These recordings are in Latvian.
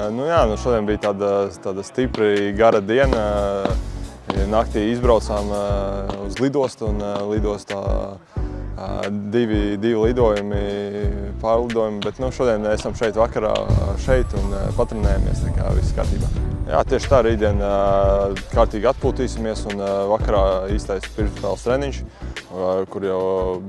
Šodien bija tāda stipri gara diena. Naktī izbraucām uz lidostu un lidostā divi lidojumi, pārlidojumi, bet šodien esam šeit vakarā un patrenējamies, tā kā viss kārtībā. Jā, tieši tā, rītdien kārtīgi atpūtīsimies un vakarā īstais pirmspēles treniņš, kur jau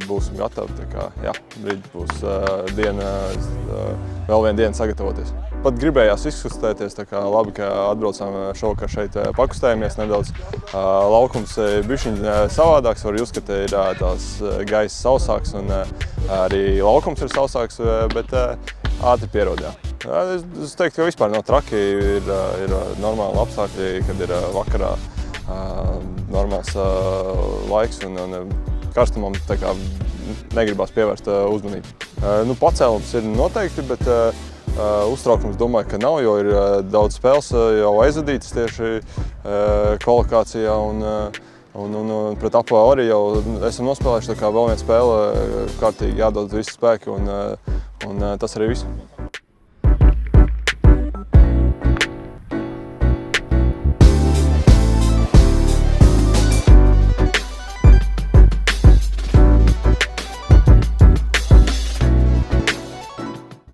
būsim gatavi. Tā kā, jā, rīt būs vēl viena diena sagatavoties. Pat gribējās izkustēties, tā kā labi, ka atbraucām šovakar šeit pakustējamies nedaudz. Laukums bišķiņ savādāks, var just, ka te ir tās gaisa sausāks un arī laukums ir sausāks, bet ātri pierod, jā. Es teiktu, ka vispār nav traki, ir normāli apstākļi, kad ir vakarā normāls laiks un karstumam tā kā negribās pievērst uzmanību. Pacēlums ir noteikti, bet uztraukums domāju, ka nav, jo ir daudz spēles jau aizvadītas tieši kvalifikācijā un pret Apo arī jau esam nospēlējuši, tā kā vēl viena spēle kārtīgi jādod visi spēki un tas arī viss.